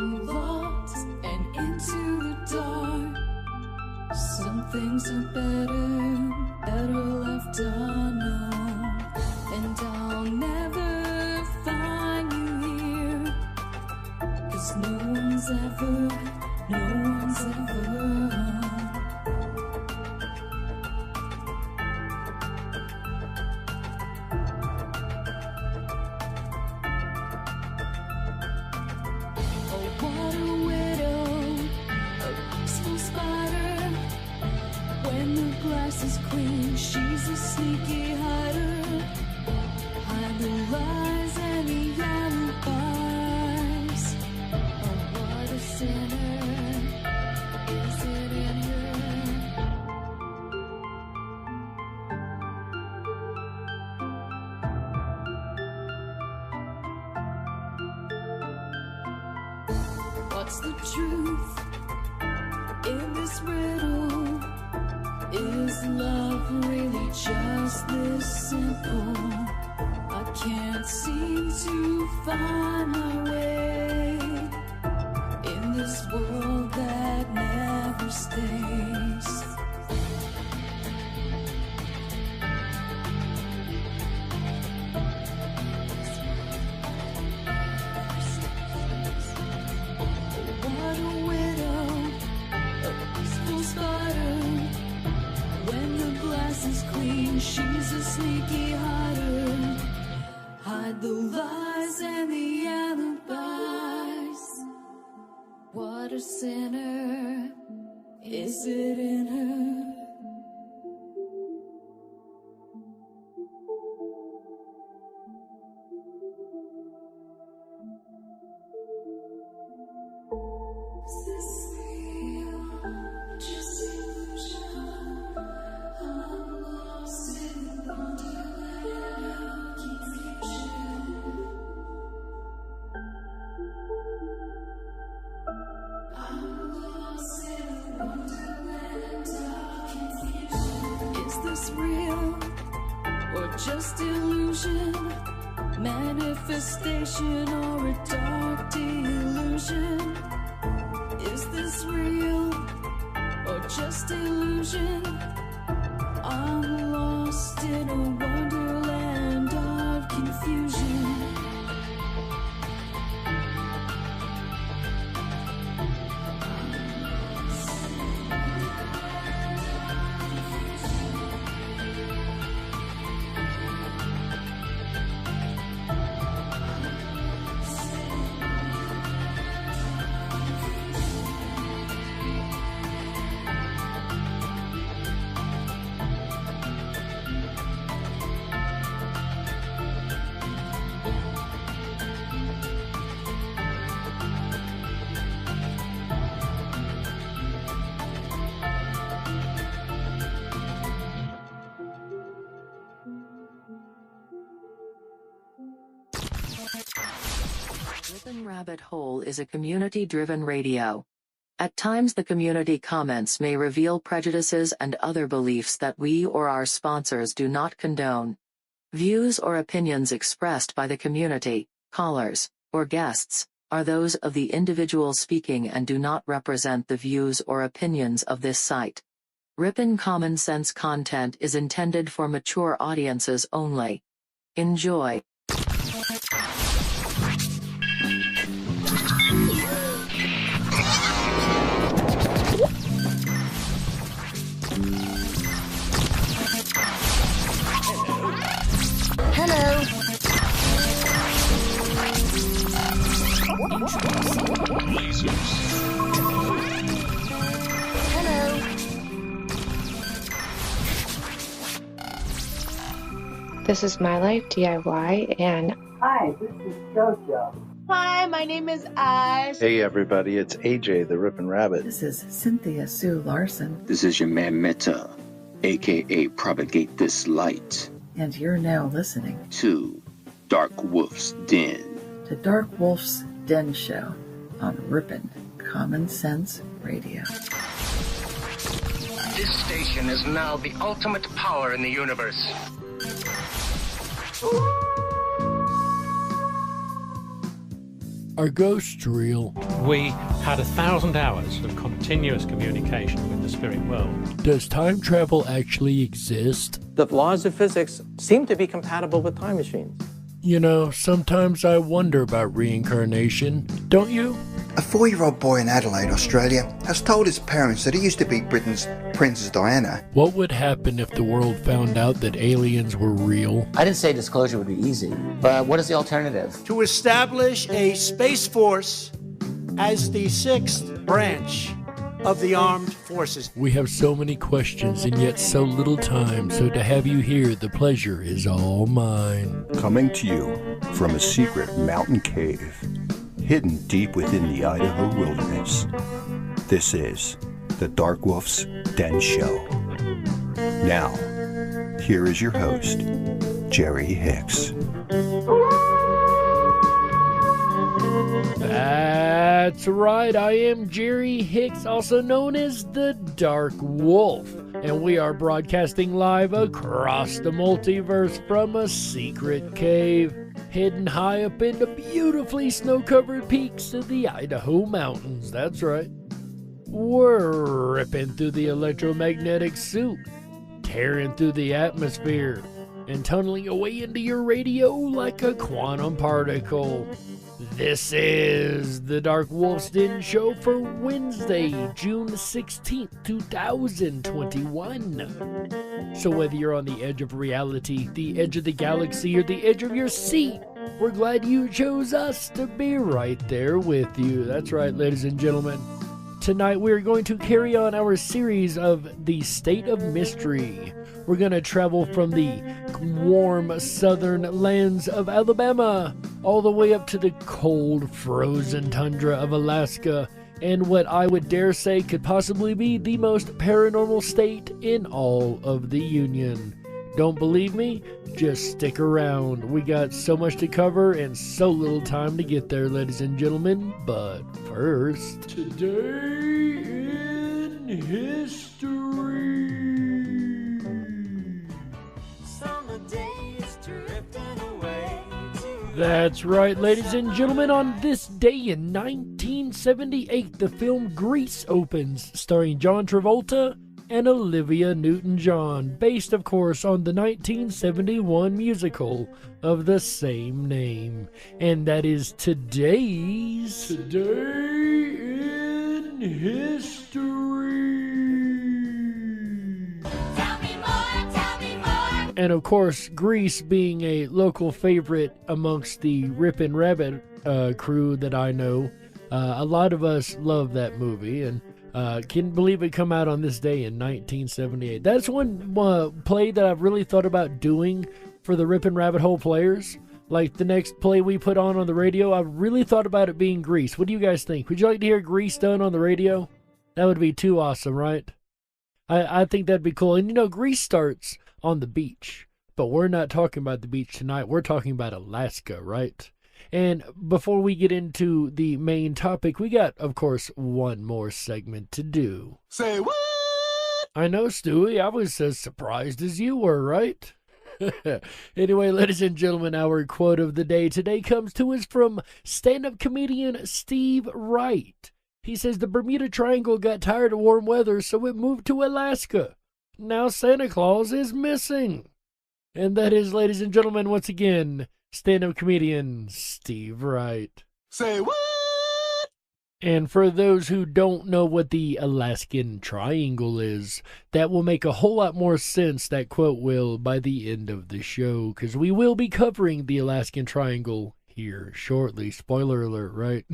I'm lost and into the dark. Some things are better left unknown. And I'll never find you here, 'cause no one's ever is clean, she's a sneaky hider. Hide the lies and the alibis. Oh, what a sinner is it in her? What's the truth in this riddle? Is love really just this simple? I can't seem to find my way in this world that never stays. What a widow, a peaceful spider. When the glass is clean, she's a sneaky hider. Hide the lies and the alibis. What a sinner is it in her? Is this real? Just illusion. I'm lost in the wonderland of confusion. I'm lost in the wonderland of confusion. Is this real or just illusion? Manifestation or a dark delusion? Is this real or just illusion? I'm lost in a wonderland of confusion. Rippin' Rabbit Hole is a community-driven radio. At times the community comments may reveal prejudices and other beliefs that we or our sponsors do not condone. Views or opinions expressed by the community, callers, or guests, are those of the individual speaking and do not represent the views or opinions of this site. Rippin' Common Sense content is intended for mature audiences only. Enjoy. Hello. Hello. This is My Life DIY, and hi, this is JoJo. Hi, my name is Ash. Hey everybody, it's AJ the Rippin' Rabbit. This is Cynthia Sue Larson. This is your man Meta, aka Propagate This Light. And you're now listening to DarkWolf's Den. The DarkWolf's Den Show on Rippin' Common Sense Radio. This station is now the ultimate power in the universe. Are ghosts real? We had 1,000 hours of continuous communication with the spirit world. Does time travel actually exist? The laws of physics seem to be compatible with time machines. You know, sometimes I wonder about reincarnation. Don't you? A 4-year-old boy in Adelaide, Australia, has told his parents that he used to be Britain's Princess Diana. What would happen if the world found out that aliens were real? I didn't say disclosure would be easy, but what is the alternative? To establish a space force as the 6th branch of the armed forces. We have so many questions and yet so little time, so to have you here, the pleasure is all mine. Coming to you from a secret mountain cave, hidden deep within the Idaho wilderness. This is the DarkWolf's Den Show. Now, here is your host, Jerry Hicks. That's right, I am Jerry Hicks, also known as the Dark Wolf, and we are broadcasting live across the multiverse from a secret cave, hidden high up in the beautifully snow-covered peaks of the Idaho mountains. That's right. We're ripping through the electromagnetic soup, tearing through the atmosphere, and tunneling away into your radio like a quantum particle. This is the DarkWolf's Den Show for Wednesday, June 16th, 2021. So whether you're on the edge of reality, the edge of the galaxy, or the edge of your seat, we're glad you chose us to be right there with you. That's right, ladies and gentlemen. Tonight we're going to carry on our series of The State of Mystery. We're going to travel from the warm southern lands of Alabama all the way up to the cold, frozen tundra of Alaska, and what I would dare say could possibly be the most paranormal state in all of the Union. Don't believe me? Just stick around. We got so much to cover and so little time to get there, ladies and gentlemen. But first, today in history. That's right, ladies and gentlemen. On this day in 1978, the film Grease opens, starring John Travolta and Olivia Newton-John, based, of course, on the 1971 musical of the same name. And that is today's Today in History. And of course, Grease being a local favorite amongst the Rippin' Rabbit crew that I know, a lot of us love that movie, and can't believe it come out on this day in 1978. That's one play that I've really thought about doing for the Rippin' Rabbit Hole players. Like the next play we put on the radio, I've really thought about it being Grease. What do you guys think? Would you like to hear Grease done on the radio? That would be too awesome, right? I think that'd be cool. And you know, Grease starts on the beach, but we're not talking about the beach tonight. We're talking about Alaska, right? And before we get into the main topic, we got, of course, one more segment to do. Say what? I know, Stewie. I was as surprised as you were, right? Anyway, ladies and gentlemen, our quote of the day today comes to us from stand-up comedian Steve Wright. He says the Bermuda Triangle got tired of warm weather, so it moved to Alaska. Now Santa Claus is missing. And that is, ladies and gentlemen, once again, stand-up comedian Steve Wright. Say what? And for those who don't know what the Alaskan Triangle is, that will make a whole lot more sense, that quote will, by the end of the show, because we will be covering the Alaskan Triangle here shortly. Spoiler alert, right?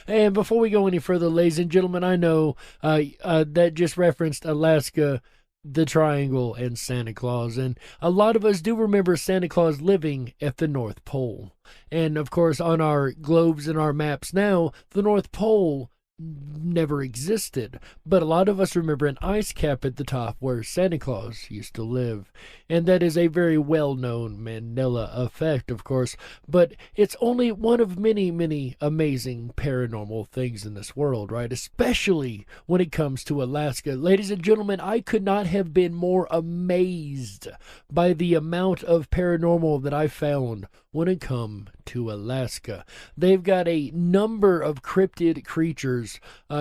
And before we go any further, ladies and gentlemen, I know that just referenced Alaska, the Triangle, and Santa Claus, and a lot of us do remember Santa Claus living at the North Pole. And of course, on our globes and our maps now, the North Pole never existed, but a lot of us remember an ice cap at the top where Santa Claus used to live, and that is a very well-known Mandela effect, of course, but it's only one of many, many amazing paranormal things in this world, right? Especially when it comes to Alaska. Ladies and gentlemen, I could not have been more amazed by the amount of paranormal that I found when it comes to Alaska. They've got a number of cryptid creatures,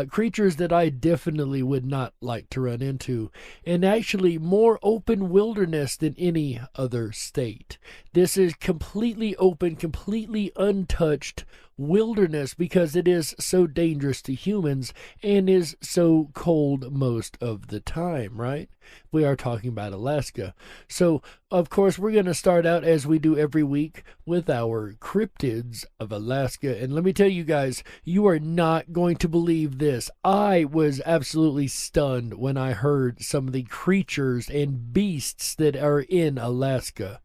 creatures that I definitely would not like to run into, and actually more open wilderness than any other state. This is completely open, completely untouched wilderness because it is so dangerous to humans and is so cold most of the time, right? We are talking about Alaska. So, of course, we're going to start out as we do every week with our cryptids of Alaska. And let me tell you guys, you are not going to believe this. I was absolutely stunned when I heard some of the creatures and beasts that are in Alaska.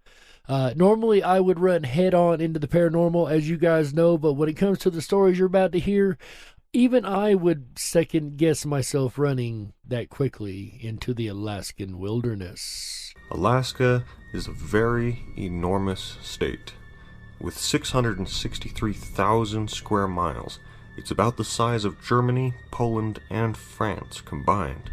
Normally, I would run head on into the paranormal, as you guys know, but when it comes to the stories you're about to hear, even I would second guess myself running that quickly into the Alaskan wilderness. Alaska is a very enormous state. With 663,000 square miles, it's about the size of Germany, Poland, and France combined.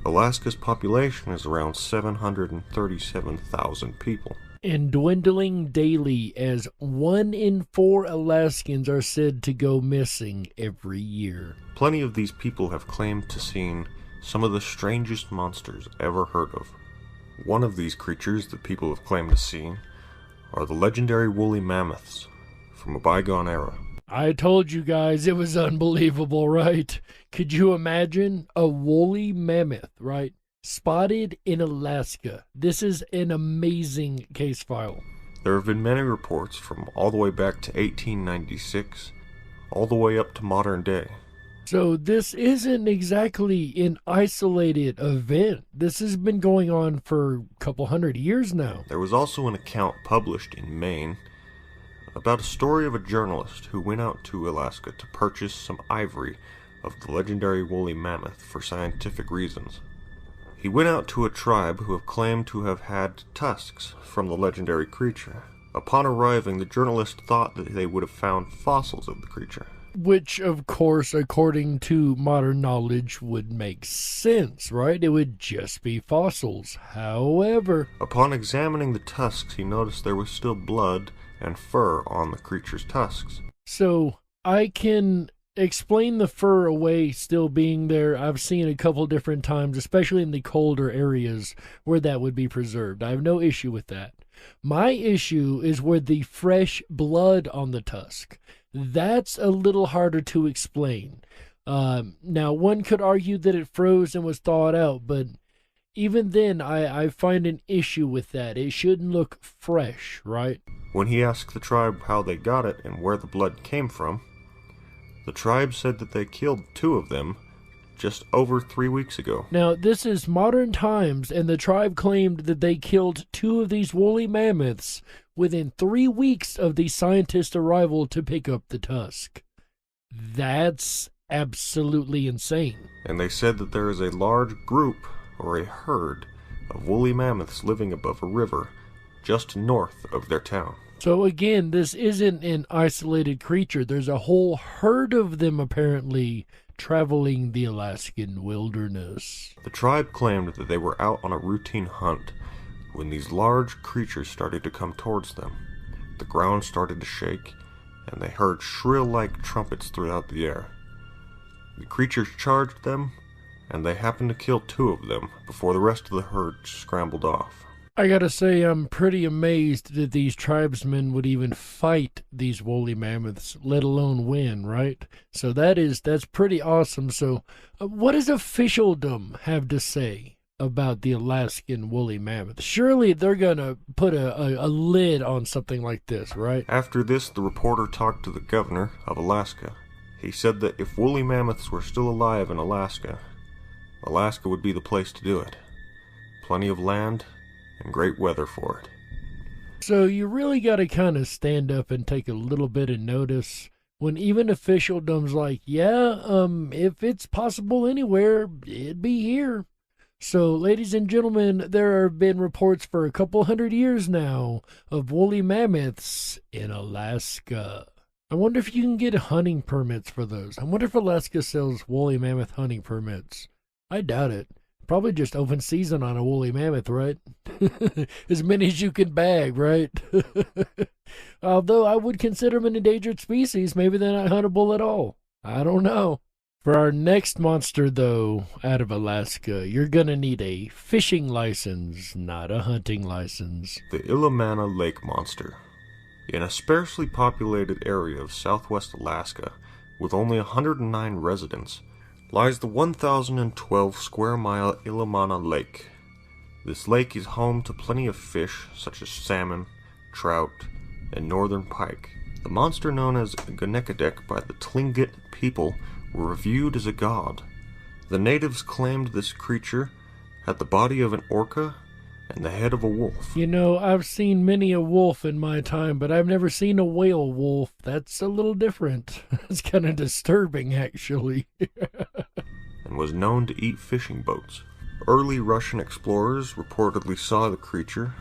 Alaska's population is around 737,000 people. And dwindling daily, as 1 in 4 Alaskans are said to go missing every year. Plenty of these people have claimed to seen some of the strangest monsters ever heard of. One of these creatures that people have claimed to see are the legendary woolly mammoths from a bygone era. I told you guys it was unbelievable, right? Could you imagine a woolly mammoth, right? Spotted in Alaska. This is an amazing case file. There have been many reports from all the way back to 1896, all the way up to modern day. So this isn't exactly an isolated event. This has been going on for a couple hundred years now. There was also an account published in Maine about a story of a journalist who went out to Alaska to purchase some ivory of the legendary woolly mammoth for scientific reasons. He went out to a tribe who have claimed to have had tusks from the legendary creature. Upon arriving, the journalist thought that they would have found fossils of the creature. Which, of course, according to modern knowledge, would make sense, right? It would just be fossils. However, upon examining the tusks, he noticed there was still blood and fur on the creature's tusks. So, I can explain the fur away still being there. I've seen a couple different times, especially in the colder areas where that would be preserved. I have no issue with that. My issue is with the fresh blood on the tusk. That's a little harder to explain. Now, one could argue that it froze and was thawed out, but even then, I find an issue with that. It shouldn't look fresh, right? When he asked the tribe how they got it and where the blood came from, the tribe said that they killed 2 of them just over 3 weeks ago. Now, this is modern times, and the tribe claimed that they killed 2 of these woolly mammoths within 3 weeks of the scientist's arrival to pick up the tusk. That's absolutely insane. And they said that there is a large group, or a herd, of woolly mammoths living above a river just north of their town. So again, this isn't an isolated creature. There's a whole herd of them apparently traveling the Alaskan wilderness. The tribe claimed that they were out on a routine hunt when these large creatures started to come towards them. The ground started to shake, and they heard shrill-like trumpets throughout the air. The creatures charged them, and they happened to kill 2 of them before the rest of the herd scrambled off. I gotta say, I'm pretty amazed that these tribesmen would even fight these woolly mammoths, let alone win, right? So that's pretty awesome. So what does officialdom have to say about the Alaskan woolly mammoth? Surely they're gonna put a lid on something like this, right? After this, the reporter talked to the governor of Alaska. He said that if woolly mammoths were still alive in Alaska, Alaska would be the place to do it. Plenty of land and great weather for it. So you really got to kind of stand up and take a little bit of notice when even officialdom's like, yeah, if it's possible anywhere, it'd be here. So, ladies and gentlemen, there have been reports for a couple hundred years now of woolly mammoths in Alaska. I wonder if you can get hunting permits for those. I wonder if Alaska sells woolly mammoth hunting permits. I doubt it. probably just open season on a woolly mammoth, right? As many as you can bag, right? Although I would consider them an endangered species, maybe they're not huntable at all. I don't know. For our next monster, though, out of Alaska, you're going to need a fishing license, not a hunting license. The Illimana Lake Monster. In a sparsely populated area of southwest Alaska, with only 109 residents, lies the 1,012 square mile Illimana Lake. This lake is home to plenty of fish such as salmon, trout, and northern pike. The monster known as Gunekadek by the Tlingit people were reviewed as a god. The natives claimed this creature had the body of an orca and the head of a wolf. You know, I've seen many a wolf in my time, but I've never seen a whale wolf. That's a little different. It's kind of disturbing, actually. And was known to eat fishing boats. Early Russian explorers reportedly saw the creature,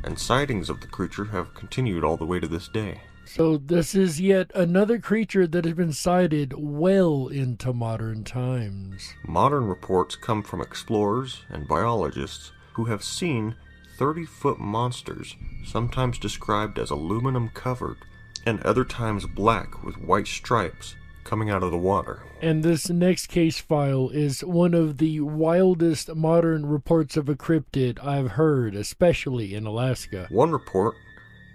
and sightings of the creature have continued all the way to this day. So this is yet another creature that has been sighted well into modern times. Modern reports come from explorers and biologists who have seen 30-foot monsters, sometimes described as aluminum covered, and other times black with white stripes, coming out of the water. And this next case file is one of the wildest modern reports of a cryptid I've heard, especially in Alaska. One report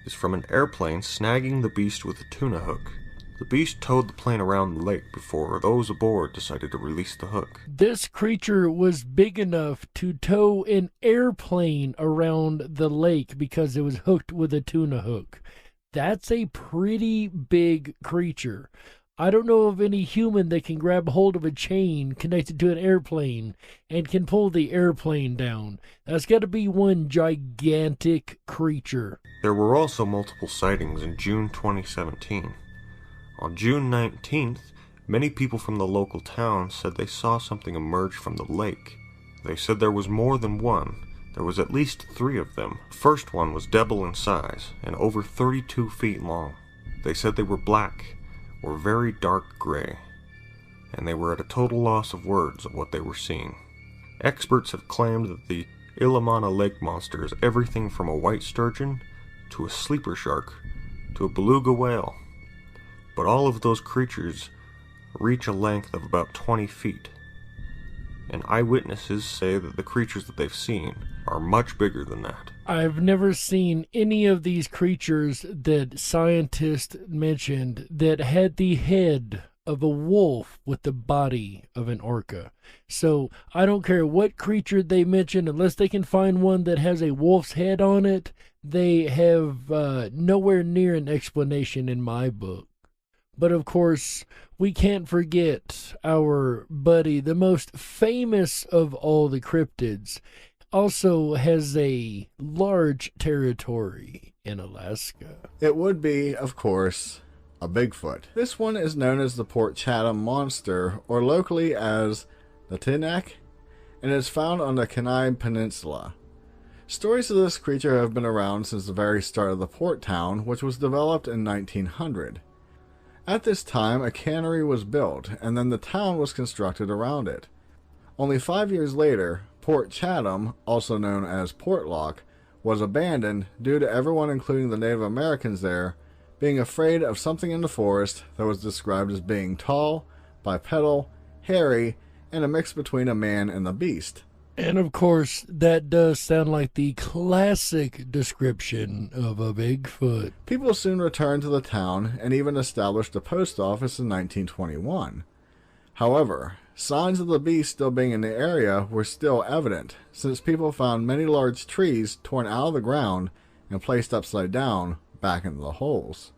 is from an airplane snagging the beast with a tuna hook. The beast towed the plane around the lake before those aboard decided to release the hook. This creature was big enough to tow an airplane around the lake because it was hooked with a tuna hook. That's a pretty big creature. I don't know of any human that can grab hold of a chain connected to an airplane and can pull the airplane down. That's got to be one gigantic creature. There were also multiple sightings in June 2017. On June 19th, many people from the local town said they saw something emerge from the lake. They said there was more than one. There was at least 3 of them. The first one was double in size and over 32 feet long. They said they were black or very dark gray, and they were at a total loss of words of what they were seeing. Experts have claimed that the Illimana Lake Monster is everything from a white sturgeon to a sleeper shark to a beluga whale. But all of those creatures reach a length of about 20 feet. And eyewitnesses say that the creatures that they've seen are much bigger than that. I've never seen any of these creatures that scientists mentioned that had the head of a wolf with the body of an orca. So I don't care what creature they mention, unless they can find one that has a wolf's head on it, they have nowhere near an explanation in my book. But of course, we can't forget our buddy, the most famous of all the cryptids, also has a large territory in Alaska. It would be, of course, a Bigfoot. This one is known as the Port Chatham Monster, or locally as the Tinak, and is found on the Kenai Peninsula. Stories of this creature have been around since the very start of the port town, which was developed in 1900. At this time, a cannery was built, and then the town was constructed around it. Only 5 years later, Port Chatham, also known as Portlock, was abandoned due to everyone, including the Native Americans there, being afraid of something in the forest that was described as being tall, bipedal, hairy, and a mix between a man and a beast. And of course, that does sound like the classic description of a Bigfoot. People soon returned to the town and even established a post office in 1921. However, signs of the beast still being in the area were still evident, since people found many large trees torn out of the ground and placed upside down back into the holes.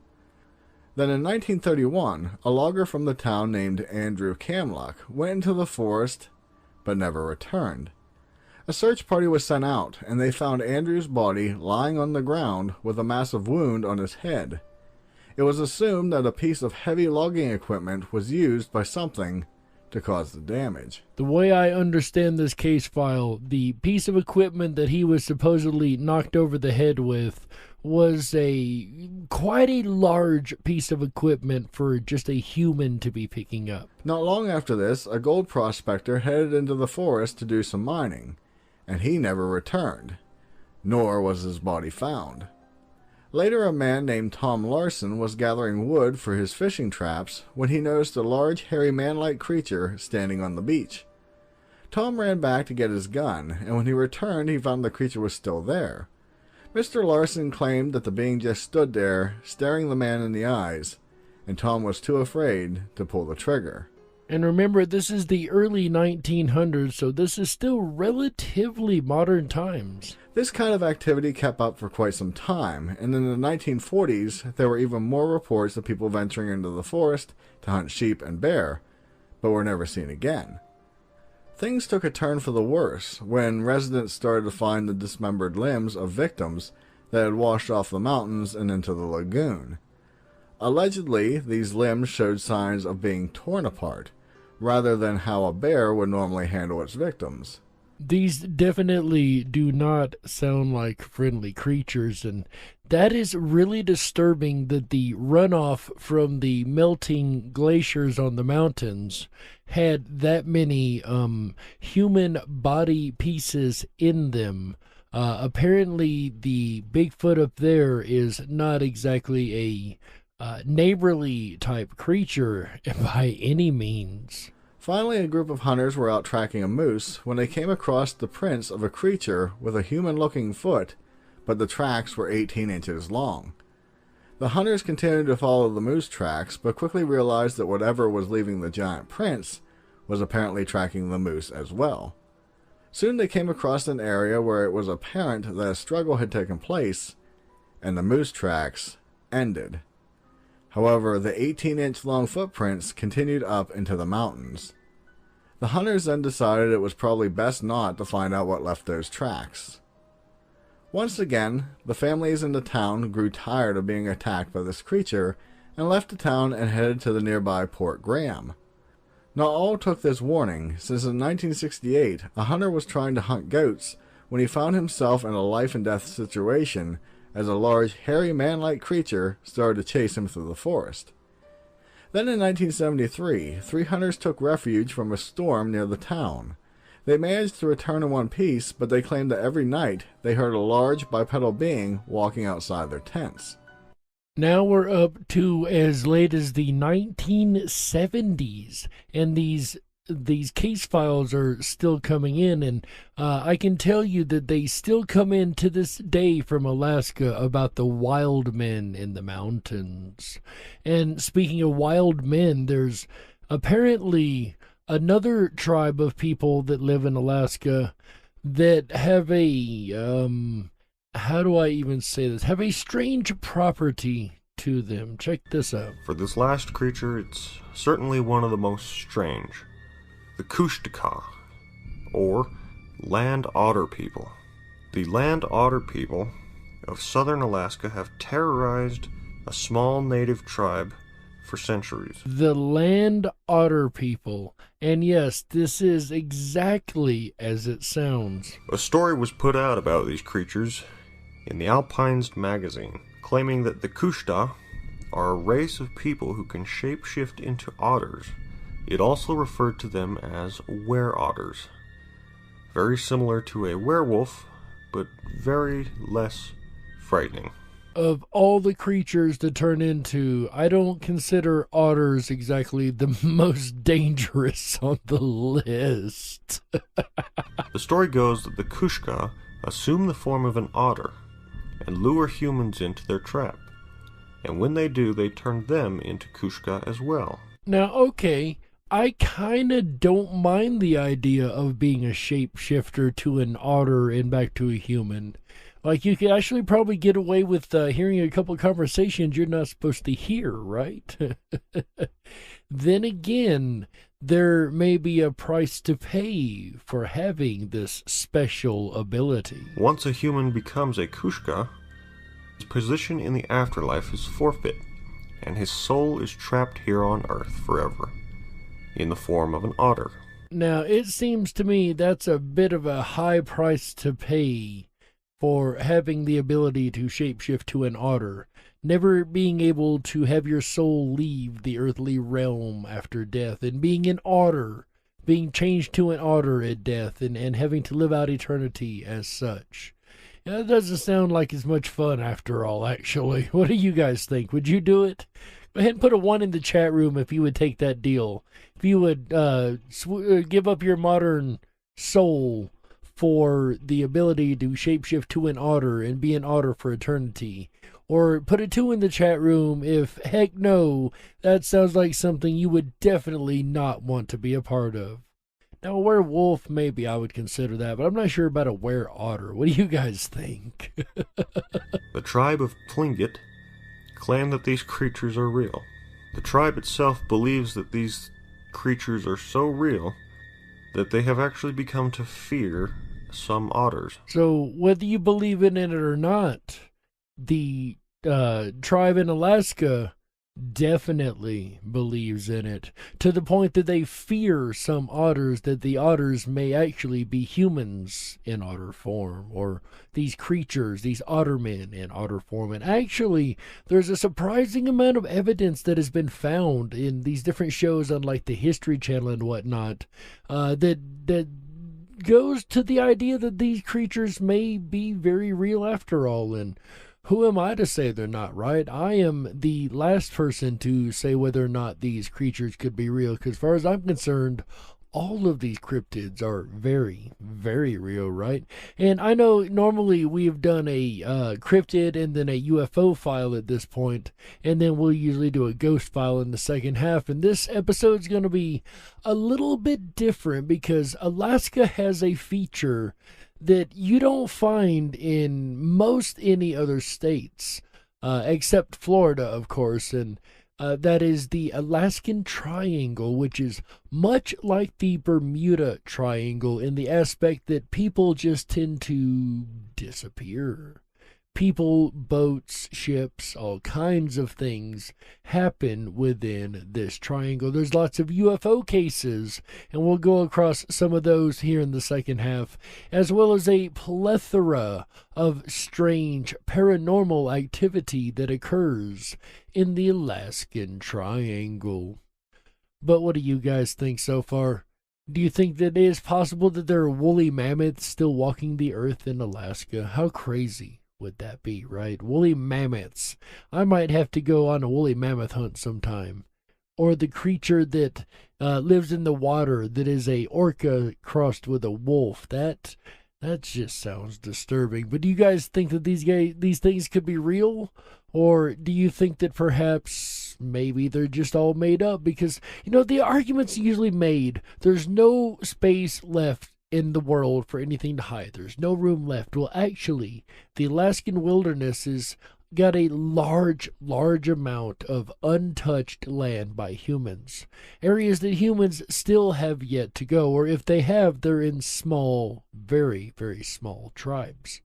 Then in 1931, a logger from the town named Andrew Camlock went into the forest but never returned. A search party was sent out, and they found Andrew's body lying on the ground with a massive wound on his head. It was assumed that a piece of heavy logging equipment was used by something to cause the damage. The way I understand this case file, the piece of equipment that he was supposedly knocked over the head with was quite a large piece of equipment for just a human to be picking up. Not long after this, a gold prospector headed into the forest to do some mining, and he never returned, nor was his body found. Later, a man named Tom Larson was gathering wood for his fishing traps when he noticed a large, hairy man-like creature standing on the beach. Tom ran back to get his gun, and when he returned, he found the creature was still there. Mr. Larson claimed that the being just stood there, staring the man in the eyes, and Tom was too afraid to pull the trigger. And remember, this is the early 1900s, so this is still relatively modern times. This kind of activity kept up for quite some time, and in the 1940s, there were even more reports of people venturing into the forest to hunt sheep and bear, but were never seen again. Things took a turn for the worse when residents started to find the dismembered limbs of victims that had washed off the mountains and into the lagoon. Allegedly, these limbs showed signs of being torn apart, rather than how a bear would normally handle its victims. These definitely do not sound like friendly creatures, and that is really disturbing that the runoff from the melting glaciers on the mountains had that many human body pieces in them. Apparently the Bigfoot up there is not exactly a neighborly type creature by any means. Finally, a group of hunters were out tracking a moose when they came across the prints of a creature with a human-looking foot, but the tracks were 18 inches long. The hunters continued to follow the moose tracks, but quickly realized that whatever was leaving the giant prints was apparently tracking the moose as well. Soon they came across an area where it was apparent that a struggle had taken place, and the moose tracks ended. However, the 18-inch long footprints continued up into the mountains. The hunters then decided it was probably best not to find out what left those tracks. Once again, the families in the town grew tired of being attacked by this creature and left the town and headed to the nearby Port Graham. Not all took this warning, since in 1968 a hunter was trying to hunt goats when he found himself in a life-and-death situation as a large, hairy man-like creature started to chase him through the forest. Then in 1973, 3 hunters took refuge from a storm near the town. They managed to return in one piece, but they claimed that every night they heard a large bipedal being walking outside their tents. Now we're up to as late as the 1970s, and these case files are still coming in, and I can tell you that they still come in to this day from Alaska about the wild men in the mountains. And speaking of wild men, there's apparently another tribe of people that live in Alaska that have a, how do I even say this, have a strange property to them. Check this out. For this last creature, it's certainly one of the most strange. The Kushtaka, or land otter people. The land otter people of southern Alaska have terrorized a small native tribe for centuries. The land otter people. And yes, this is exactly as it sounds. A story was put out about these creatures in the Alpinist magazine, claiming that the Kushta are a race of people who can shapeshift into otters. It also referred to them as were-otters. Very similar to a werewolf, but very less frightening. Of all the creatures to turn into, I don't consider otters exactly the most dangerous on the list. The story goes that the Kushka assume the form of an otter and lure humans into their trap. And when they do, they turn them into Kushka as well. Now, okay, I kinda don't mind the idea of being a shapeshifter to an otter and back to a human. Like, you could actually probably get away with hearing a couple of conversations you're not supposed to hear, right? Then again, there may be a price to pay for having this special ability. Once a human becomes a Kushka, his position in the afterlife is forfeit, and his soul is trapped here on Earth forever. in the form of an otter. Now, it seems to me that's a bit of a high price to pay for having the ability to shapeshift to an otter, never being able to have your soul leave the earthly realm after death, and being an otter, being changed to an otter at death, and having to live out eternity as such. Now, that doesn't sound like as much fun after all, actually. What do you guys think? Would you do it? Go ahead and put a 1 in the chat room if you would take that deal. If you would give up your modern soul for the ability to shapeshift to an otter and be an otter for eternity. Or put a 2 in the chat room if, heck no, that sounds like something you would definitely not want to be a part of. Now, a werewolf, maybe I would consider that, but I'm not sure about a were-otter. What do you guys think? The tribe of Tlingit claim that these creatures are real. The tribe itself believes that these creatures are so real that they have actually become to fear some otters. So, whether you believe in it or not, the tribe in Alaska definitely believes in it, to the point that they fear some otters, that the otters may actually be humans in otter form, or these creatures, these ottermen in otter form. And actually, there's a surprising amount of evidence that has been found in these different shows on like the History Channel and whatnot, that goes to the idea that these creatures may be very real after all. And who am I to say they're not, right? I am the last person to say whether or not these creatures could be real, because as far as I'm concerned, all of these cryptids are very, very real, right? And I know normally we've done a cryptid and then a UFO file at this point, and then we'll usually do a ghost file in the second half. And this episode's going to be a little bit different because Alaska has a feature that you don't find in most any other states, except Florida, of course, and that is the Alaskan Triangle, which is much like the Bermuda Triangle in the aspect that people just tend to disappear. People, boats, ships, all kinds of things happen within this triangle. There's lots of UFO cases, and we'll go across some of those here in the second half, as well as a plethora of strange paranormal activity that occurs in the Alaskan Triangle. But what do you guys think so far? Do you think that it is possible that there are woolly mammoths still walking the earth in Alaska? How crazy would that be, right? Woolly mammoths. I might have to go on a woolly mammoth hunt sometime. Or the creature that lives in the water that is a orca crossed with a wolf. That just sounds disturbing. But do you guys think that these things could be real? Or do you think that perhaps maybe they're just all made up? Because, you know, the argument's usually made, there's no space left in the world for anything to hide. There's no room left. Well, actually, the Alaskan wilderness has got a large amount of untouched land by humans. Areas that humans still have yet to go, or if they have, they're in small, very, very small tribes.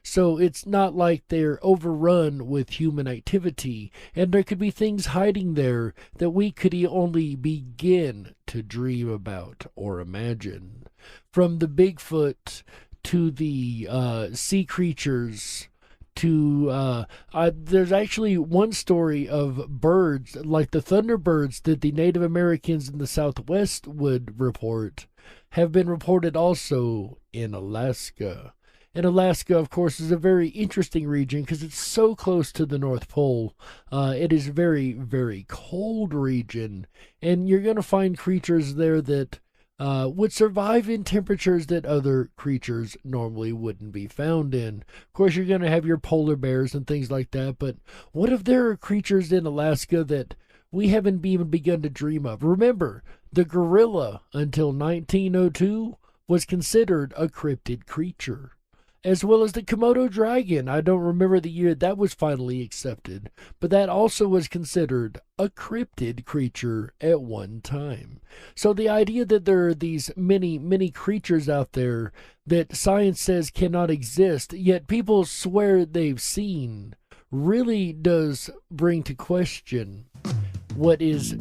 So it's not like they're overrun with human activity, and there could be things hiding there that we could only begin to dream about or imagine. From the Bigfoot to the sea creatures to there's actually one story of birds like the thunderbirds that the Native Americans in the Southwest would report have been reported also in Alaska. And Alaska, of course, is a very interesting region because it's so close to the North Pole. It is a very, very cold region, and you're going to find creatures there that would survive in temperatures that other creatures normally wouldn't be found in. Of course, you're going to have your polar bears and things like that, but what if there are creatures in Alaska that we haven't even begun to dream of? Remember, the gorilla until 1902 was considered a cryptid creature, as well as the Komodo dragon. I don't remember the year that was finally accepted, but that also was considered a cryptid creature at one time. So the idea that there are these many creatures out there that science says cannot exist, yet people swear they've seen, really does bring to question what is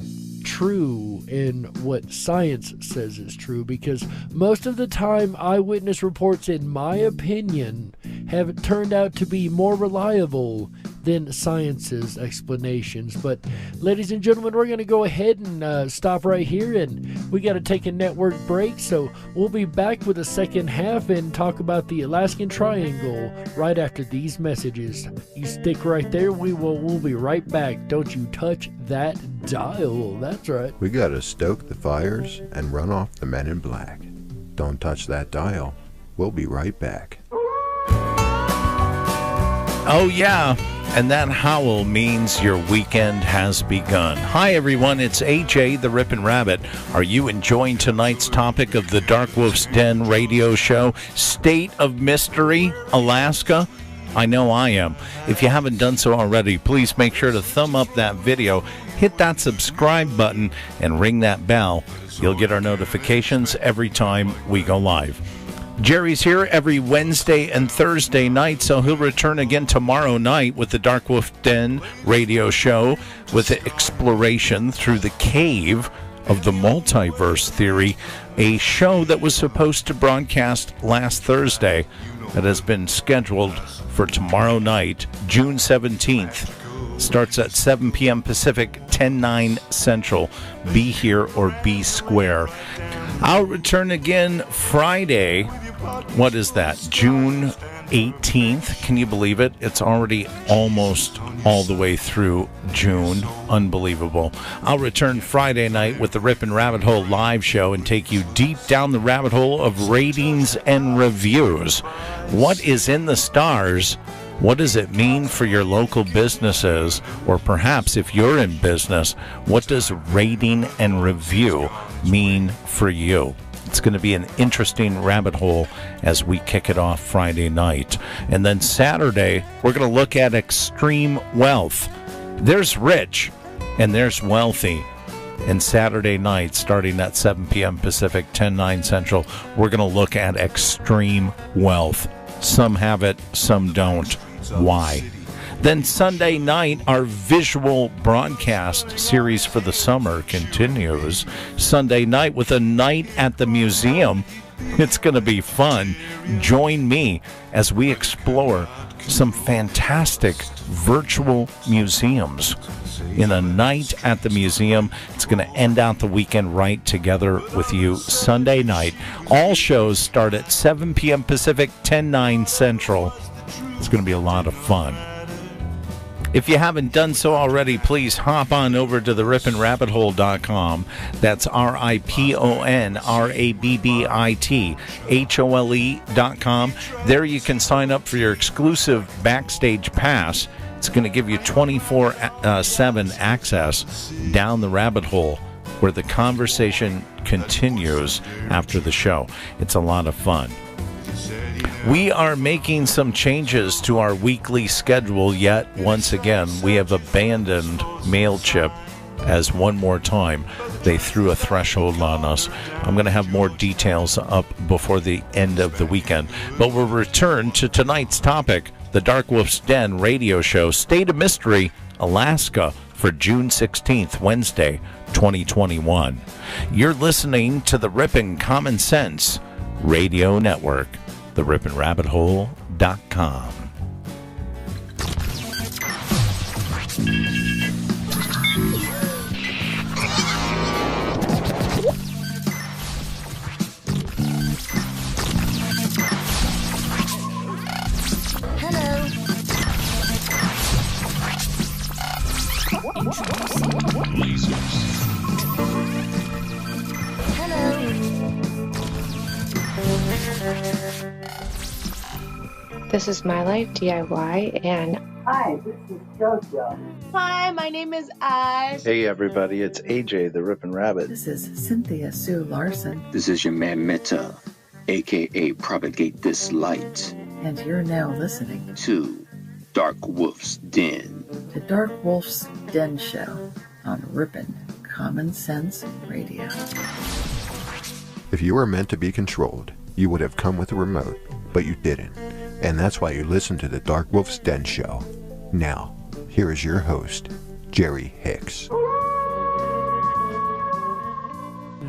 true and what science says is true, because most of the time eyewitness reports, in my opinion, have turned out to be more reliable than science's explanations. But ladies and gentlemen, we're going to go ahead and stop right here, and we got to take a network break, so we'll be back with the second half and talk about the Alaskan Triangle right after these messages. You stick right there, we'll be right back. Don't you touch that dial. That's right. We gotta stoke the fires and run off the men in black. Don't touch that dial. We'll be right back. Oh yeah, and that howl means your weekend has begun. Hi everyone, it's AJ the Rippin' Rabbit. Are you enjoying tonight's topic of the Darkwolf's Den Radio Show, State of Mystery, Alaska? I know I am. If you haven't done so already, please make sure to thumb up that video, hit that subscribe button, and ring that bell. You'll get our notifications every time we go live. Jerry's here every Wednesday and Thursday night, so he'll return again tomorrow night with the Darkwolf's Den Radio Show with the exploration through the cave of the multiverse theory, a show that was supposed to broadcast last Thursday that has been scheduled for tomorrow night, June 17th. Starts at 7 p.m. Pacific, 10/9 Central. Be here or be square. I'll return again Friday. What is that? June 18th. Can you believe it? It's already almost all the way through June. Unbelievable. I'll return Friday night with the Rippin' Rabbit Hole live show and take you deep down the rabbit hole of ratings and reviews. What is in the stars? What does it mean for your local businesses? Or perhaps if you're in business, what does rating and review mean for you? It's going to be an interesting rabbit hole as we kick it off Friday night. And then Saturday, we're going to look at extreme wealth. There's rich and there's wealthy. And Saturday night, starting at 7 p.m. Pacific, 10/9 Central, we're going to look at extreme wealth. Some have it, some don't. Why? Then Sunday night, our visual broadcast series for the summer continues. Sunday night with a night at the museum. It's going to be fun. Join me as we explore some fantastic virtual museums. In a night at the museum, it's going to end out the weekend right together with you Sunday night. All shows start at 7 p.m. Pacific, 10/9 Central. It's going to be a lot of fun. If you haven't done so already, please hop on over to the rippinrabbithole.com. That's RIPONRABBITHOLE.com. There you can sign up for your exclusive backstage pass. It's going to give you 24/7 access down the rabbit hole where the conversation continues after the show. It's a lot of fun. We are making some changes to our weekly schedule, yet once again we have abandoned MailChimp as one more time they threw a threshold on us. I'm going to have more details up before the end of the weekend, but we'll return to tonight's topic, the Darkwolf's Den Radio Show, State of Mystery, Alaska, for June 16th, Wednesday, 2021. You're listening to the Rippin' Common Sense Radio Network, the rippinrabbithole.com. This is My Life DIY, and hi, this is JoJo. Hi, my name is Ash. Hey everybody, it's AJ the Rippin' Rabbit. This is Cynthia Sue Larson. This is your man Meta, aka Propagate This Light. And you're now listening to Darkwolf's Den. The Darkwolf's Den Show on Rippin' Common Sense Radio. If you were meant to be controlled, you would have come with a remote, but you didn't. And that's why you listen to the Darkwolf's Den Show. Now, here is your host, Jerry Hicks.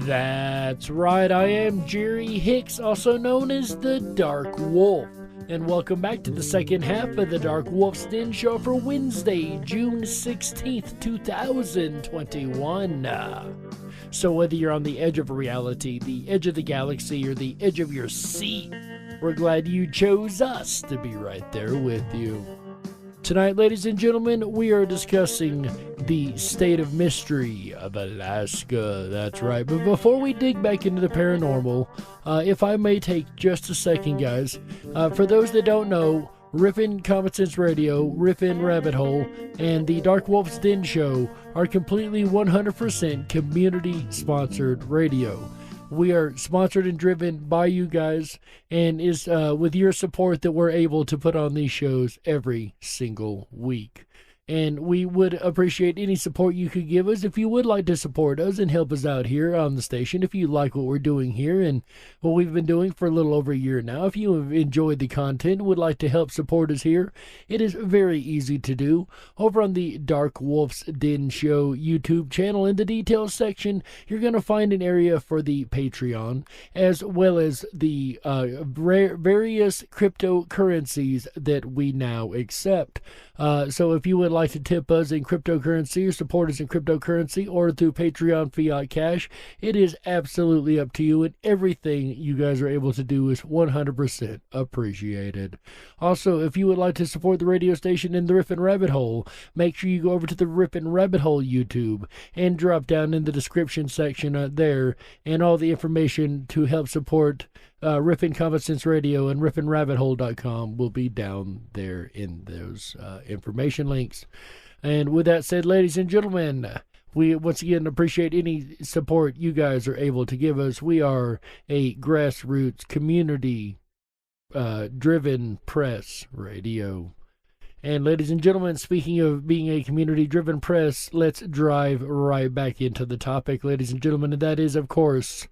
That's right, I am Jerry Hicks, also known as the Dark Wolf, and welcome back to the second half of the DarkWolf's Den Show for Wednesday, June 16th, 2021. So whether you're on the edge of reality, the edge of the galaxy, or the edge of your seat, we're glad you chose us to be right there with you. Tonight, ladies and gentlemen, we are discussing the state of mystery of Alaska. That's right. But before we dig back into the paranormal, if I may take just a second, guys, for those that don't know, Riffin' Common Sense Radio, Riffin' Rabbit Hole, and the DarkWolf's Den Show are completely 100% community-sponsored radio. We are sponsored and driven by you guys, and is with your support that we're able to put on these shows every single week. And we would appreciate any support you could give us. If you would like to support us and help us out here on the station, if you like what we're doing here and what we've been doing for a little over a year now, if you have enjoyed the content and would like to help support us here, it is very easy to do. Over on the DarkWolf's Den Show YouTube channel, in the details section, you're going to find an area for the Patreon, as well as the various cryptocurrencies that we now accept. So if you would like to tip us in cryptocurrency or support us in cryptocurrency or through Patreon Fiat Cash, it is absolutely up to you, and everything you guys are able to do is 100% appreciated. Also, if you would like to support the radio station in the Riffin' Rabbit Hole, make sure you go over to the Riffin' Rabbit Hole YouTube and drop down in the description section there, and all the information to help support Riffin' Common Sense Radio and RiffinRabbitHole.com will be down there in those information links. And with that said, ladies and gentlemen, we once again appreciate any support you guys are able to give us. We are a grassroots, community driven press radio. And ladies and gentlemen, speaking of being a community-driven press, let's drive right back into the topic, ladies and gentlemen, and that is, of course,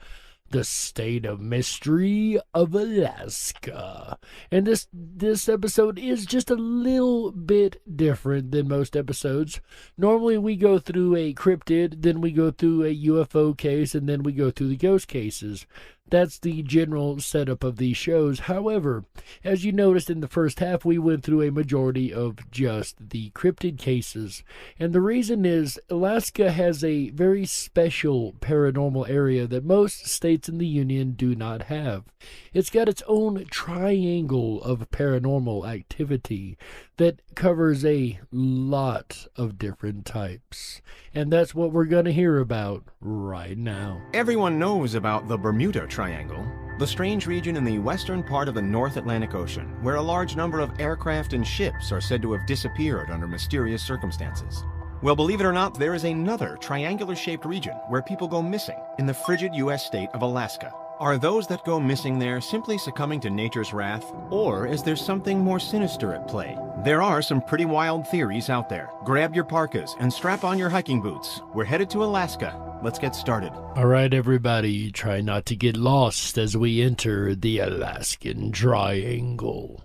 the state of mystery of Alaska. And this episode is just a little bit different than most episodes. Normally we go through a cryptid, then we go through a UFO case, and then we go through the ghost cases. That's the general setup of these shows. However, as you noticed in the first half, we went through a majority of just the cryptid cases. And the reason is Alaska has a very special paranormal area that most states in the Union do not have. It's got its own triangle of paranormal activity that covers a lot of different types. And that's what we're going to hear about right now. Everyone knows about the Bermuda Triangle, the strange region in the western part of the North Atlantic Ocean, where a large number of aircraft and ships are said to have disappeared under mysterious circumstances. Well, believe it or not, there is another triangular-shaped region where people go missing in the frigid U.S. state of Alaska. Are those that go missing there simply succumbing to nature's wrath, or is there something more sinister at play? There are some pretty wild theories out there. Grab your parkas and strap on your hiking boots. We're headed to Alaska. Let's get started. All right, everybody, try not to get lost as we enter the Alaskan Triangle.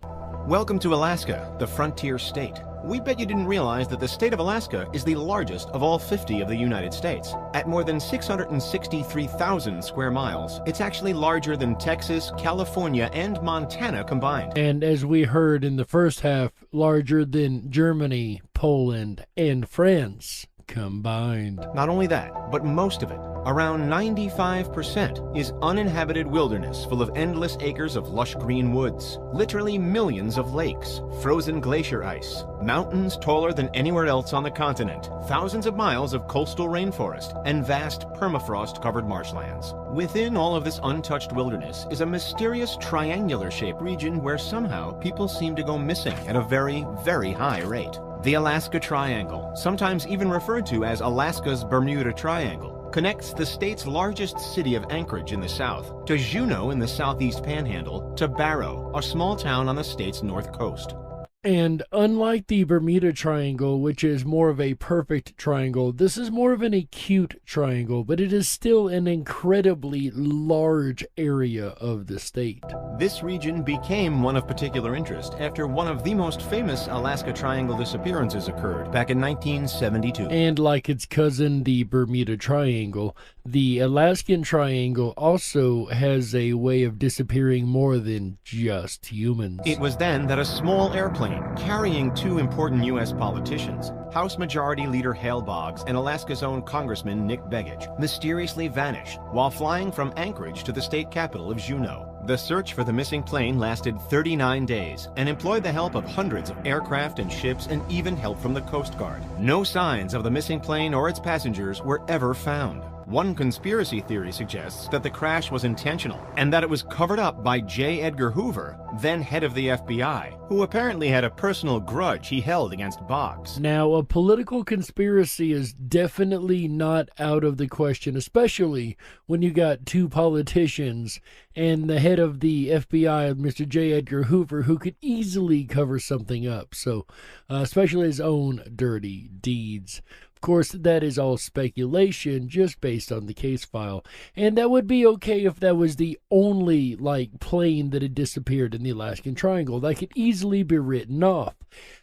Welcome to Alaska, the frontier state. We bet you didn't realize that the state of Alaska is the largest of all 50 of the United States. At more than 663,000 square miles, it's actually larger than Texas, California, and Montana combined. And as we heard in the first half, larger than Germany, Poland, and France combined. Not only that, but most of it, around 95%, is uninhabited wilderness full of endless acres of lush green woods, literally millions of lakes, frozen glacier ice, mountains taller than anywhere else on the continent, thousands of miles of coastal rainforest, and vast permafrost-covered marshlands. Within all of this untouched wilderness is a mysterious triangular-shaped region where somehow people seem to go missing at a very, very high rate. The Alaska Triangle, sometimes even referred to as Alaska's Bermuda Triangle, connects the state's largest city of Anchorage in the south, to Juneau in the southeast panhandle, to Barrow, a small town on the state's north coast. And unlike the Bermuda Triangle, which is more of a perfect triangle, this is more of an acute triangle, but it is still an incredibly large area of the state. This region became one of particular interest after one of the most famous Alaska Triangle disappearances occurred back in 1972. And like its cousin, the Bermuda Triangle, the Alaskan Triangle also has a way of disappearing more than just humans. It was then that a small airplane carrying two important U.S. politicians, House Majority Leader Hale Boggs and Alaska's own Congressman Nick Begich, mysteriously vanished while flying from Anchorage to the state capital of Juneau. The search for the missing plane lasted 39 days and employed the help of hundreds of aircraft and ships and even help from the Coast Guard. No signs of the missing plane or its passengers were ever found. One conspiracy theory suggests that the crash was intentional and that it was covered up by J. Edgar Hoover, then head of the FBI, who apparently had a personal grudge he held against Boggs. Now, a political conspiracy is definitely not out of the question, especially when you got two politicians and the head of the FBI, Mr. J. Edgar Hoover, who could easily cover something up. So, especially his own dirty deeds. Of course, that is all speculation, just based on the case file. And that would be okay if that was the only, plane that had disappeared in the Alaskan Triangle. That could easily be written off.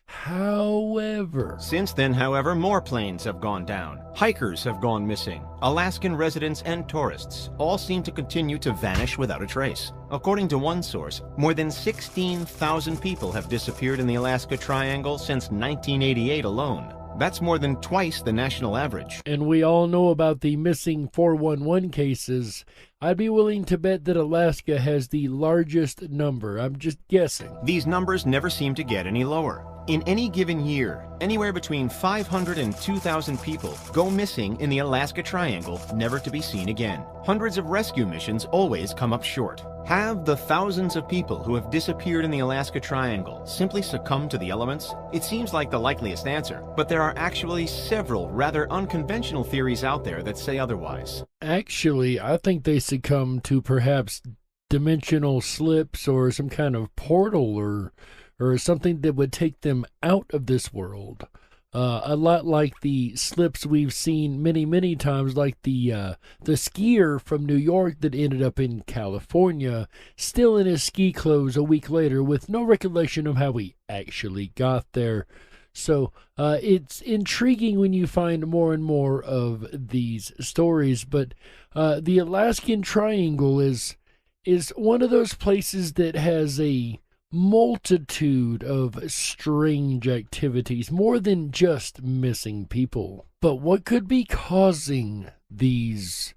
However... Since then, however, more planes have gone down. Hikers have gone missing. Alaskan residents and tourists all seem to continue to vanish without a trace. According to one source, more than 16,000 people have disappeared in the Alaska Triangle since 1988 alone. That's more than twice the national average. And we all know about the missing 411 cases. I'd be willing to bet that Alaska has the largest number. I'm just guessing. These numbers never seem to get any lower. In any given year, anywhere between 500 and 2,000 people go missing in the Alaska Triangle, never to be seen again. Hundreds of rescue missions always come up short. Have the thousands of people who have disappeared in the Alaska Triangle simply succumbed to the elements? It seems like the likeliest answer, but there are actually several rather unconventional theories out there that say otherwise. Actually, I think they succumbed to perhaps dimensional slips or some kind of portal or something that would take them out of this world. A lot like the slips we've seen many, many times, like the skier from New York that ended up in California, still in his ski clothes a week later with no recollection of how he actually got there. So it's intriguing when you find more and more of these stories, but the Alaskan Triangle is one of those places that has a multitude of strange activities, more than just missing people. But what could be causing these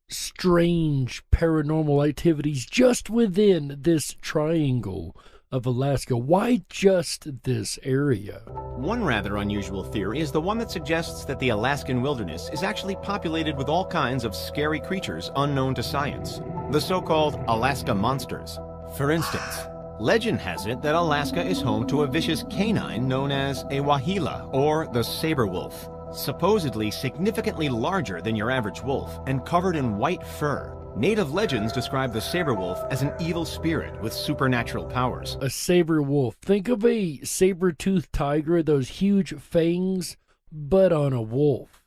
strange paranormal activities just within this triangle of Alaska? Why just this area? One rather unusual theory is the one that suggests that the Alaskan wilderness is actually populated with all kinds of scary creatures unknown to science, the so-called Alaska monsters. For instance, legend has it that Alaska is home to a vicious canine known as a wahila, or the saber wolf, supposedly significantly larger than your average wolf and covered in white fur. Native legends describe the saber wolf as an evil spirit with supernatural powers. A saber wolf. Think of a saber-toothed tiger, those huge fangs, but on a wolf.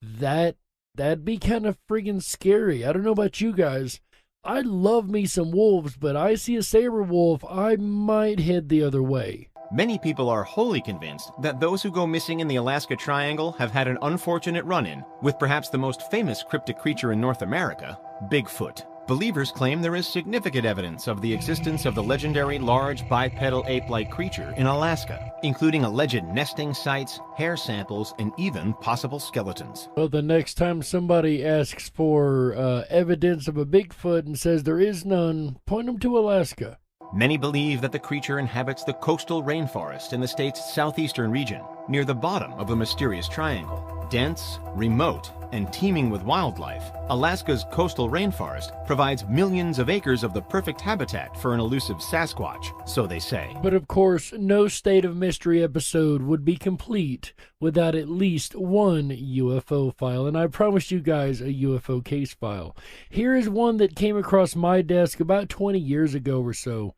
That'd be kind of friggin' scary. I don't know about you guys. I love me some wolves, but I see a saber wolf, I might head the other way. Many people are wholly convinced that those who go missing in the Alaska Triangle have had an unfortunate run-in with perhaps the most famous cryptic creature in North America, Bigfoot. Believers claim there is significant evidence of the existence of the legendary large bipedal ape-like creature in Alaska, including alleged nesting sites, hair samples, and even possible skeletons. Well, the next time somebody asks for evidence of a Bigfoot and says there is none, point them to Alaska. Many believe that the creature inhabits the coastal rainforest in the state's southeastern region, near the bottom of the mysterious triangle. Dense, remote, and teeming with wildlife, Alaska's coastal rainforest provides millions of acres of the perfect habitat for an elusive Sasquatch, so they say. But of course, no State of Mystery episode would be complete without at least one UFO file, and I promised you guys a UFO case file. Here is one that came across my desk about 20 years ago or so.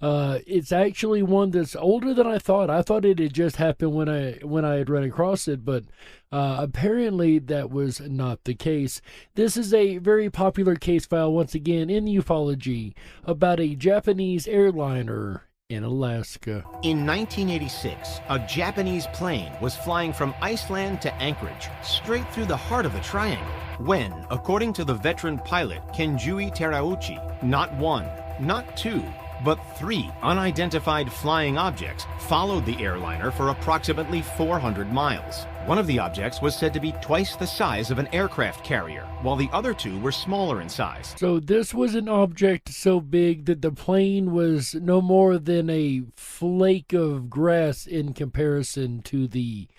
It's actually one that's older than I thought. I thought it had just happened when I had run across it, but apparently that was not the case. This is a very popular case file, once again, in ufology, about a Japanese airliner in Alaska. In 1986, a Japanese plane was flying from Iceland to Anchorage, straight through the heart of the triangle, when, according to the veteran pilot Kenjui Terauchi, not one, not two, but 3 unidentified flying objects followed the airliner for approximately 400 miles. One of the objects was said to be twice the size of an aircraft carrier, while the other 2 were smaller in size. So this was an object so big that the plane was no more than a flake of grass in comparison to the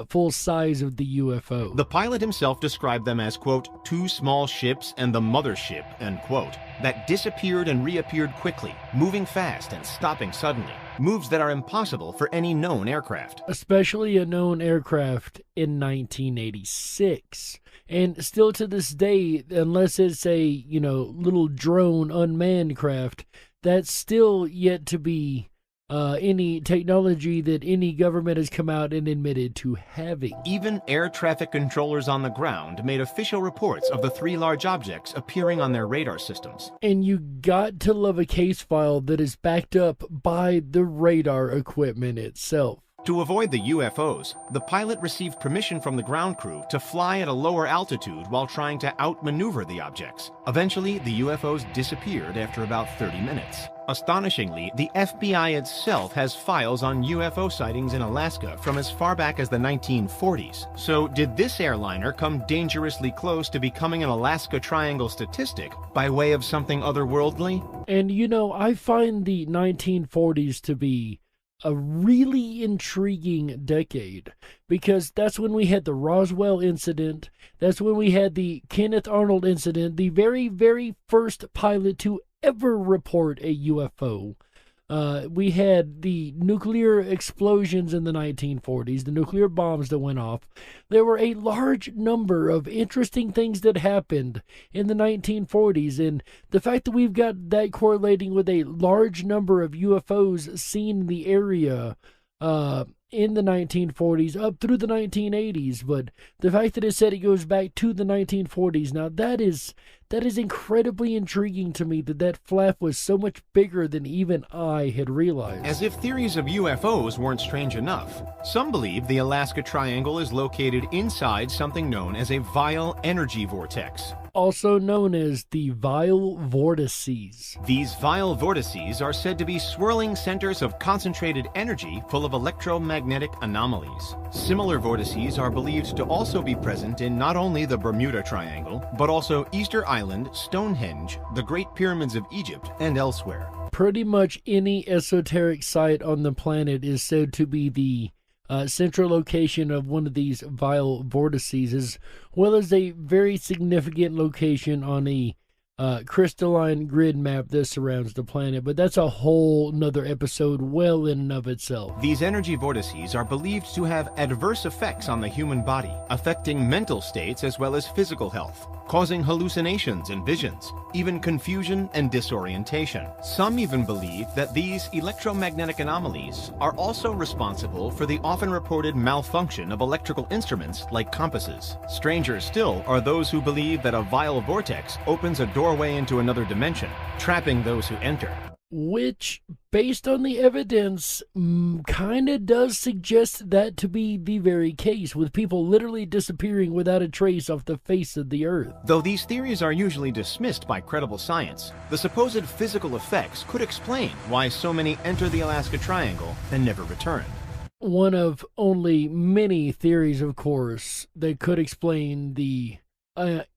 full size of the UFO. The pilot himself described them as, quote, 2 small ships and the mothership, end quote, that disappeared and reappeared quickly, moving fast and stopping suddenly, moves that are impossible for any known aircraft. Especially a known aircraft in 1986. And still to this day, unless it's a, little drone unmanned craft, that's still yet to be any technology that any government has come out and admitted to having. Even air traffic controllers on the ground made official reports of the 3 large objects appearing on their radar systems. And you got to love a case file that is backed up by the radar equipment itself. To avoid the UFOs, the pilot received permission from the ground crew to fly at a lower altitude while trying to outmaneuver the objects. Eventually, the UFOs disappeared after about 30 minutes. Astonishingly, the FBI itself has files on UFO sightings in Alaska from as far back as the 1940s. So did this airliner come dangerously close to becoming an Alaska Triangle statistic by way of something otherworldly? And I find the 1940s to be a really intriguing decade, because that's when we had the Roswell incident, that's when we had the Kenneth Arnold incident, the very, very first pilot to ever report a UFO. We had the nuclear explosions in the 1940s, the nuclear bombs that went off. There were a large number of interesting things that happened in the 1940s, and the fact that we've got that correlating with a large number of UFOs seen in the area in the 1940s up through the 1980s, but the fact that it said it goes back to the 1940s, now that is incredibly intriguing to me, that flap was so much bigger than even I had realized. As if theories of UFOs weren't strange enough, some believe the Alaska Triangle is located inside something known as a vile energy vortex, also known as the vile vortices. These vile vortices are said to be swirling centers of concentrated energy full of electromagnetic anomalies. Similar vortices are believed to also be present in not only the Bermuda Triangle, but also Easter Island, Stonehenge, the Great Pyramids of Egypt, and elsewhere. Pretty much any esoteric site on the planet is said to be the central location of one of these vile vortices, as well as a very significant location on a crystalline grid map that surrounds the planet. But that's a whole nother episode well in and of itself. These energy vortices are believed to have adverse effects on the human body, affecting mental states as well as physical health, causing hallucinations and visions, even confusion and disorientation. Some even believe that these electromagnetic anomalies are also responsible for the often reported malfunction of electrical instruments like compasses. Stranger still are those who believe that a vile vortex opens a doorway into another dimension, trapping those who enter. Which, based on the evidence, kind of does suggest that to be the very case, with people literally disappearing without a trace off the face of the earth. Though these theories are usually dismissed by credible science, the supposed physical effects could explain why so many enter the Alaska Triangle and never return. One of only many theories, of course, that could explain the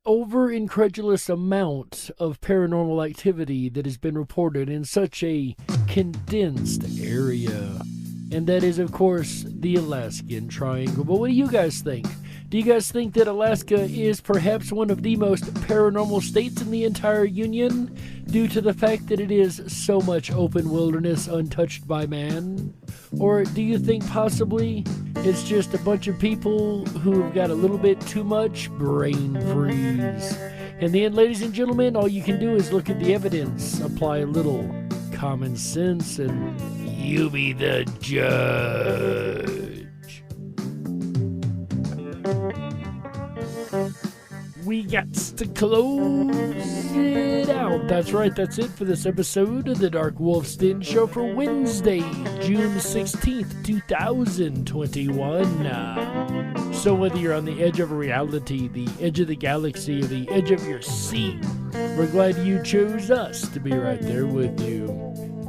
over-incredulous amount of paranormal activity that has been reported in such a condensed area. And that is, of course, the Alaskan Triangle. But what do you guys think? Do you guys think that Alaska is perhaps one of the most paranormal states in the entire Union, due to the fact that it is so much open wilderness untouched by man? Or do you think possibly it's just a bunch of people who've got a little bit too much brain freeze? In the end, ladies and gentlemen, all you can do is look at the evidence, apply a little common sense, and you be the judge. We got to close it out. That's right, that's it for this episode of the DarkWolf's Den Show for Wednesday, June 16th, 2021. So whether you're on the edge of reality, the edge of the galaxy, or the edge of your seat, we're glad you chose us to be right there with you.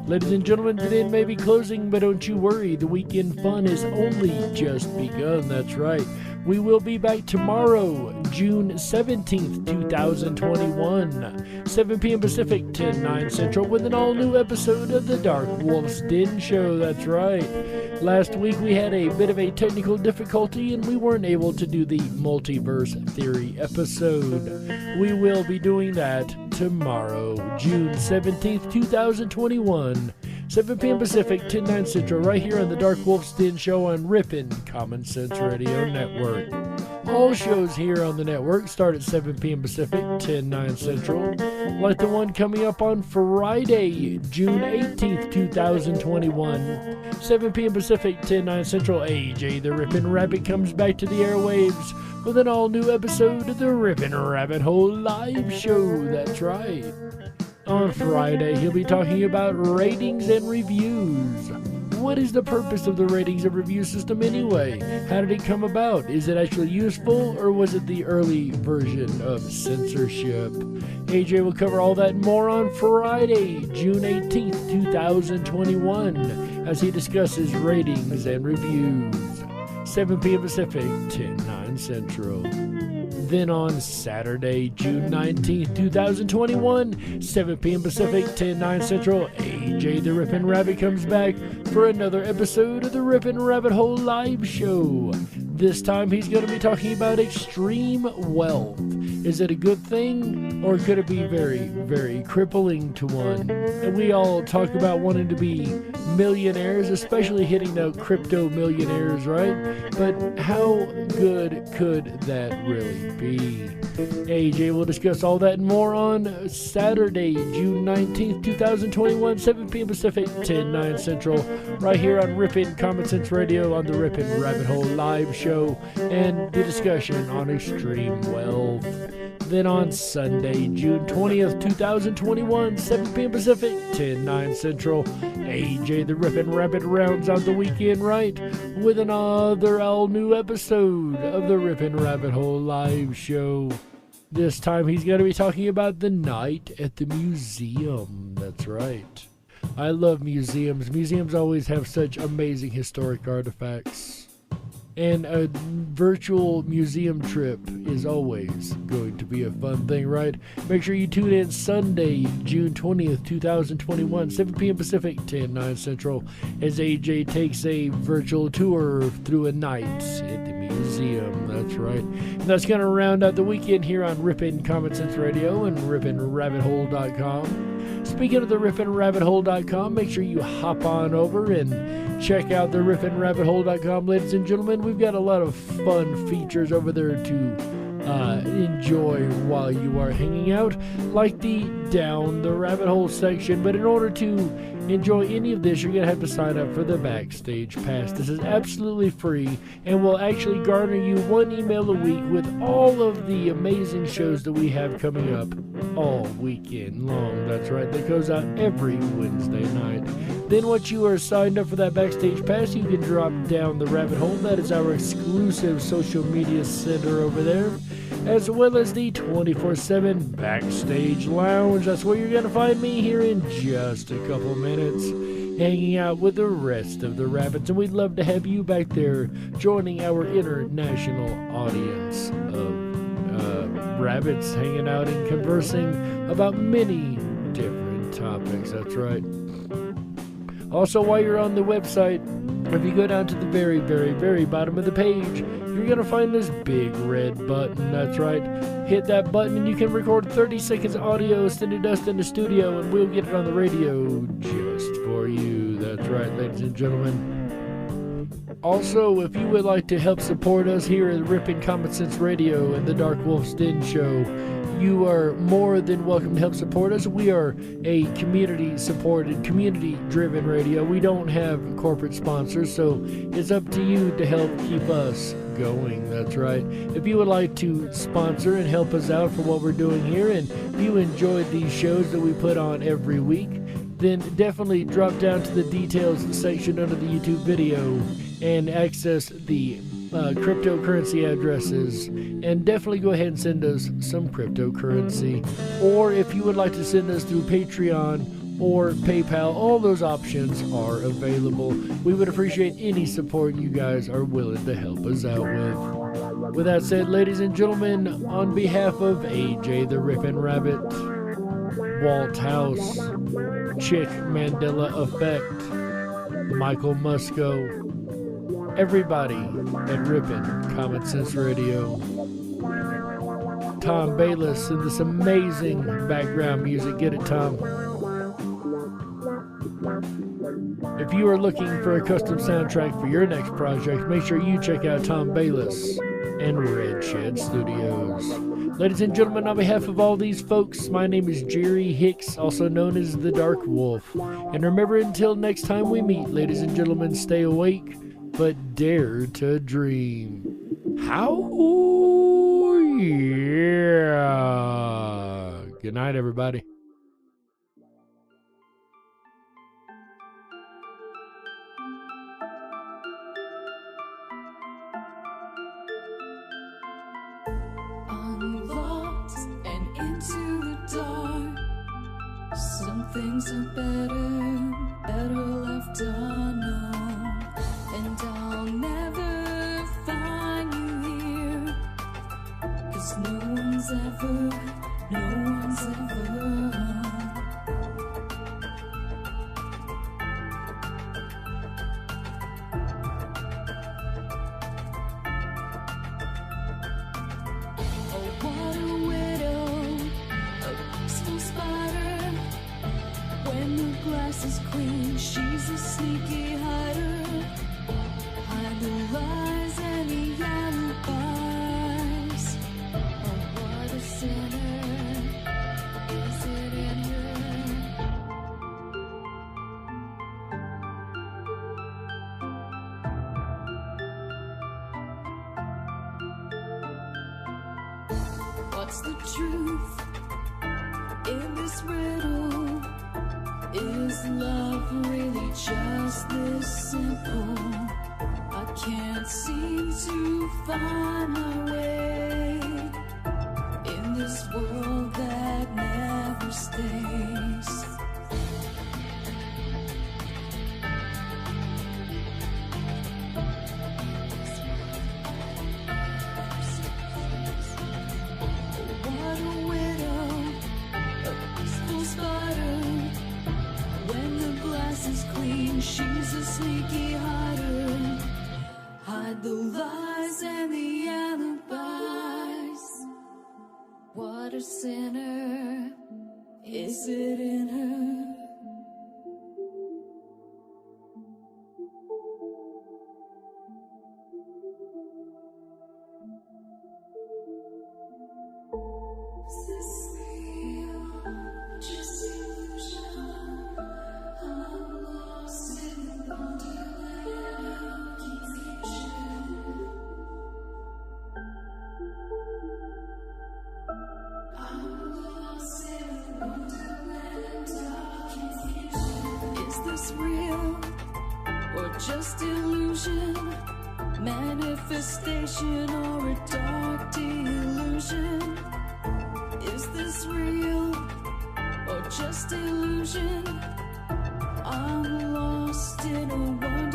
Ladies and gentlemen, today may be closing, but don't you worry, the weekend fun has only just begun. That's right. We will be back tomorrow, June 17th, 2021, 7 p.m. Pacific, 9 Central, with an all-new episode of the DarkWolf's Den Show. That's right. Last week we had a bit of a technical difficulty and we weren't able to do the multiverse theory episode. We will be doing that tomorrow, June 17th, 2021, 7 p.m. Pacific, 9 Central, right here on the DarkWolf's Den Show on Rippin' Common Sense Radio Network. All shows here on the network start at 7 p.m. Pacific, 9 Central, like the one coming up on Friday, June 18th, 2021, 7 p.m. Pacific, 9 Central. AJ the Rippin' Rabbit comes back to the airwaves with an all-new episode of the Rippin' Rabbit Hole live show. That's right. On Friday, he'll be talking about ratings and reviews. What is the purpose of the ratings and review system anyway? How did it come about? Is it actually useful, or was it the early version of censorship? AJ will cover all that and more on Friday, June 18th, 2021, as he discusses ratings and reviews. 7 p.m. Pacific, 9 Central. Then on Saturday, June 19th, 2021, 7 p.m. Pacific, 9 Central, AJ the Rippin' Rabbit comes back for another episode of the Rippin' Rabbit Hole live show. This time he's going to be talking about extreme wealth. Is it a good thing, or could it be very, very crippling to one? And we all talk about wanting to be millionaires, especially hitting the crypto millionaires, right? But how good could that really be? AJ will discuss all that and more on Saturday, June 19th, 2021, 7 p.m. Pacific, 9 Central, right here on Rippin' Common Sense Radio on the Rippin' Rabbit Hole live show and the discussion on extreme wealth. Then on Sunday, June 20th, 2021, 7 p.m. Pacific, 9 Central, AJ the Rippin' Rabbit rounds out the weekend right with another all-new episode of the Rippin' Rabbit Hole live show. This time he's going to be talking about the night at the museum. That's right. I love museums. Museums always have such amazing historic artifacts. And a virtual museum trip is always going to be a fun thing, right? Make sure you tune in Sunday, June 20th, 2021, 7 p.m. Pacific, 9 Central, as AJ takes a virtual tour through a night at the museum. That's right. And that's going to round out the weekend here on Rippin' Common Sense Radio and RippinRabbitHole.com. Speaking of the RippinRabbitHole.com, make sure you hop on over and check out the RippinRabbitHole.com, ladies and gentlemen. We've got a lot of fun features over there to enjoy while you are hanging out, like the Down the Rabbit Hole section. But in order to enjoy any of this, you're going to have to sign up for the Backstage Pass. This is absolutely free and will actually garner you one email a week with all of the amazing shows that we have coming up all weekend long. That's right, that goes out every Wednesday night. Then once you are signed up for that Backstage Pass, you can drop down the rabbit hole. That is our exclusive social media center over there, as well as the 24/7 Backstage Lounge. That's where you're going to find me here in just a couple minutes, hanging out with the rest of the rabbits. And we'd love to have you back there joining our international audience of rabbits, hanging out and conversing about many different topics. That's right. Also, while you're on the website, if you go down to the very, very, very bottom of the page, you're going to find this big red button. That's right. Hit that button and you can record 30 seconds of audio, send it to us in the studio, and we'll get it on the radio just for you. That's right, ladies and gentlemen. Also, if you would like to help support us here at Rippin' Common Sense Radio and the DarkWolf's Den Show, you are more than welcome to help support us. We are a community-supported, community-driven radio. We don't have corporate sponsors, so it's up to you to help keep us going. That's right. If you would like to sponsor and help us out for what we're doing here, and if you enjoyed these shows that we put on every week, then definitely drop down to the details section under the YouTube video and access the cryptocurrency addresses, and definitely go ahead and send us some cryptocurrency. Or if you would like to send us through Patreon or PayPal, all those options are available. We would appreciate any support you guys are willing to help us out with. With that said, ladies and gentlemen, on behalf of AJ the Rippin' Rabbit, Walt House, Chick Mandela Effect, Michael Musco, everybody at Rippin' Common Sense Radio, Tom Bayless and this amazing background music. Get it, Tom? If you are looking for a custom soundtrack for your next project, make sure you check out Tom Bayless and Red Shed Studios. Ladies and gentlemen, on behalf of all these folks, my name is Jerry Hicks, also known as the Dark Wolf. And remember, until next time we meet, ladies and gentlemen, stay awake, but dare to dream. How? Yeah. Good night, everybody. Unlocked and into the dark. Some things are better left unknown. And I'll never find you here, 'cause no one's ever Oh, what a widow, a peaceful spider. When the glass is clean, she's a sneaky hider. Hide the lies and the alibis. Oh, what a sinner. Is it in her? What's the truth in this riddle? Is love really just this simple? I can't seem to find my way in this world that never stays. What a widow, a peaceful spider. When the glass is clean, she's a sneaky hider. Hide the lies and the alibis. What a sinner. Is it in her? Is this real? Just illusion? I'm lost in the wonderland of confusion. I'm lost in the wonderland of confusion. Is this real or just illusion? Manifestation or a dark delusion? Is this real or just illusion? I'm lost in a wonderland.